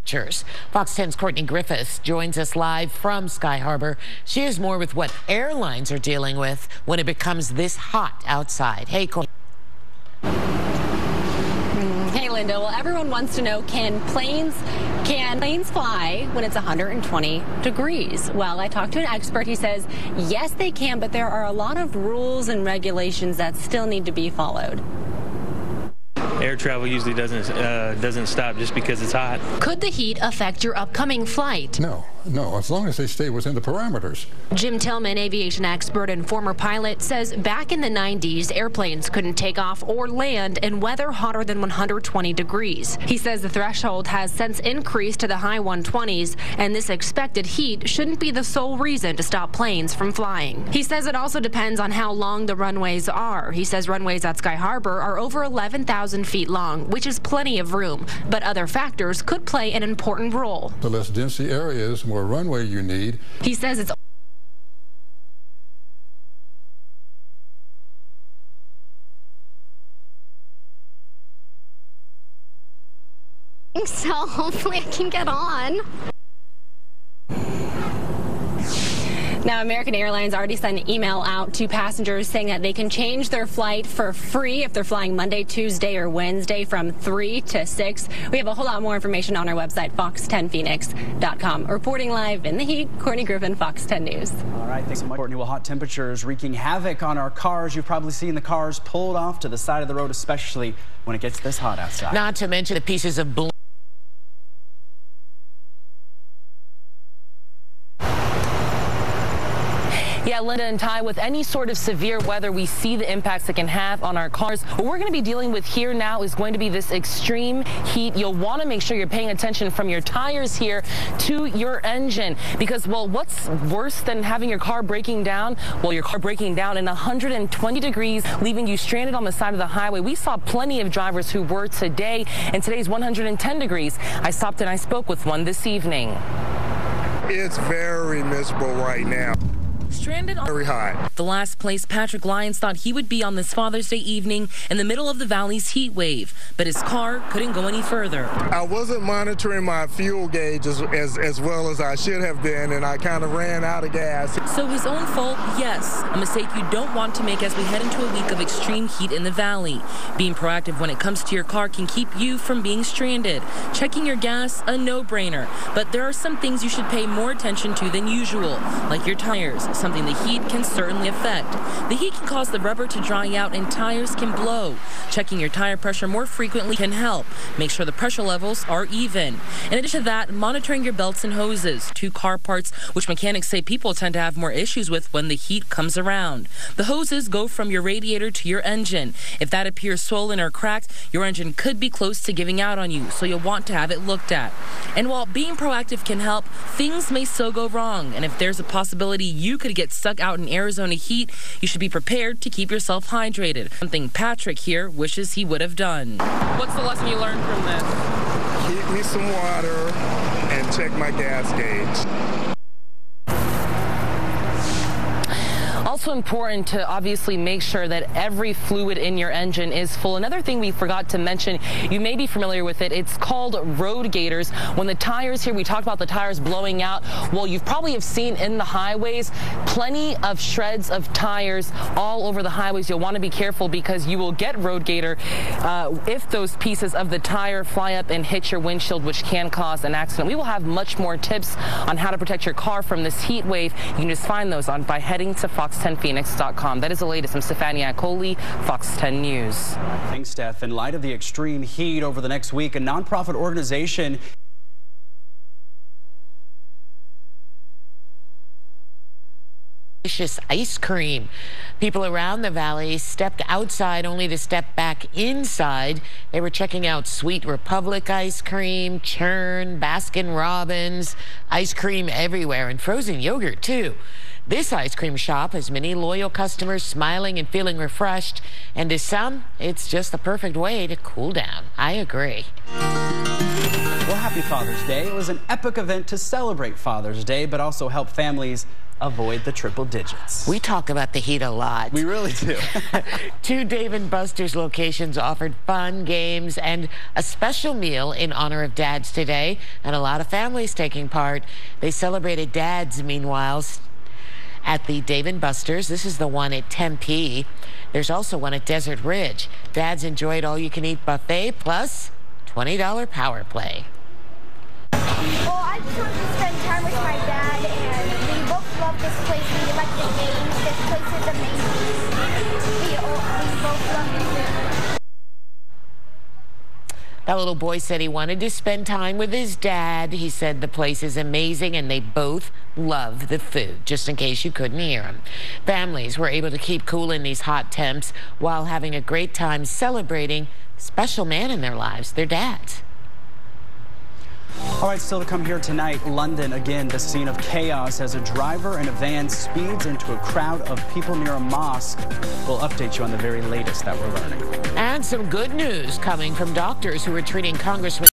temperatures. Fox 10's Courtney Griffiths joins us live from Sky Harbor. She has more with what airlines are dealing with when it becomes this hot outside. Hey, Courtney. Hey, Linda. Well, everyone wants to know, can planes fly when it's 120 degrees? Well, I talked to an expert. He says, yes, they can, but there are a lot of rules and regulations that still need to be followed. Air travel usually doesn't stop just because it's hot. Could the heat affect your upcoming flight? No, as long as they stay within the parameters. Jim Tillman, aviation expert and former pilot, says back in the 90s, airplanes couldn't take off or land in weather hotter than 120 degrees. He says the threshold has since increased to the high 120s, and this expected heat shouldn't be the sole reason to stop planes from flying. He says it also depends on how long the runways are. He says runways at Sky Harbor are over 11,000 feet long, which is plenty of room, but other factors could play an important role. The less density areas, more runway you need. He says it's so hopefully I can get on. Now, American Airlines already sent an email out to passengers saying that they can change their flight for free if they're flying Monday, Tuesday, or Wednesday from 3 to 6. We have a whole lot more information on our website, fox10phoenix.com. Reporting live in the heat, Courtney Griffin, Fox 10 News. All right, thanks so much, Courtney. Well, hot temperatures wreaking havoc on our cars. You've probably seen the cars pulled off to the side of the road, especially when it gets this hot outside. Not to mention the pieces of blue. Yeah, Linda and Ty, with any sort of severe weather, we see the impacts it can have on our cars. What we're going to be dealing with here now is going to be this extreme heat. You'll want to make sure you're paying attention from your tires here to your engine because, well, what's worse than having your car breaking down? Well, your car breaking down in 120 degrees, leaving you stranded on the side of the highway. We saw plenty of drivers who were today, and today's 110 degrees. I stopped and I spoke with one this evening. It's very miserable right now. Stranded on very hot. The last place Patrick Lyons thought he would be on this Father's Day evening in the middle of the valley's heat wave, but his car couldn't go any further. I wasn't monitoring my fuel gauge as well as I should have been, and I kind of ran out of gas. So his own fault, yes, a mistake you don't want to make as we head into a week of extreme heat in the valley. Being proactive when it comes to your car can keep you from being stranded. Checking your gas, a no-brainer, but there are some things you should pay more attention to than usual, like your tires, something the heat can certainly affect. The heat can cause the rubber to dry out and tires can blow. Checking your tire pressure more frequently can help. Make sure the pressure levels are even. In addition to that, monitoring your belts and hoses, two car parts which mechanics say people tend to have more issues with when the heat comes around. The hoses go from your radiator to your engine. If that appears swollen or cracked, your engine could be close to giving out on you, so you'll want to have it looked at. And while being proactive can help, things may still go wrong. And if there's a possibility you could get stuck out in Arizona heat, you should be prepared to keep yourself hydrated. Something Patrick here wishes he would have done. What's the lesson you learned from this? Keep me some water and check my gas gauge. Also important to obviously make sure that every fluid in your engine is full. Another thing we forgot to mention, you may be familiar with it, it's called road gators. When the tires here, we talked about the tires blowing out. Well, you probably have seen in the highways plenty of shreds of tires all over the highways. You'll want to be careful because you will get road gator if those pieces of the tire fly up and hit your windshield, which can cause an accident. We will have much more tips on how to protect your car from this heat wave. You can just find those by heading to fox10phoenix.com. That is the latest. I'm Stefania Coley, Fox 10 News. Thanks, Steph. In light of the extreme heat over the next week, a nonprofit organization Delicious ice cream. People around the valley stepped outside only to step back inside. They were checking out Sweet Republic ice cream, Churn, Baskin Robbins, ice cream everywhere, and frozen yogurt too. This ice cream shop has many loyal customers smiling and feeling refreshed, and to some, it's just the perfect way to cool down. I agree. Well, happy Father's Day. It was an epic event to celebrate Father's Day, but also help families avoid the triple digits. We talk about the heat a lot. We really do. 2 Dave & Buster's locations offered fun, games, and a special meal in honor of dads today, and a lot of families taking part. They celebrated dads, meanwhile, at the Dave & Buster's. This is the one at Tempe. There's also one at Desert Ridge. Dads enjoyed all-you-can-eat buffet plus $20 power play. Well, I just wanted to spend time with my dad, and we both love this place. We like the games. This place is amazing. We both love the food. That little boy said he wanted to spend time with his dad. He said the place is amazing and they both love the food, just in case you couldn't hear him. Families were able to keep cool in these hot temps while having a great time celebrating a special man in their lives, their dads. All right, still to come here tonight, London again, the scene of chaos as a driver in a van speeds into a crowd of people near a mosque. We'll update you on the very latest that we're learning. And some good news coming from doctors who are treating Congressman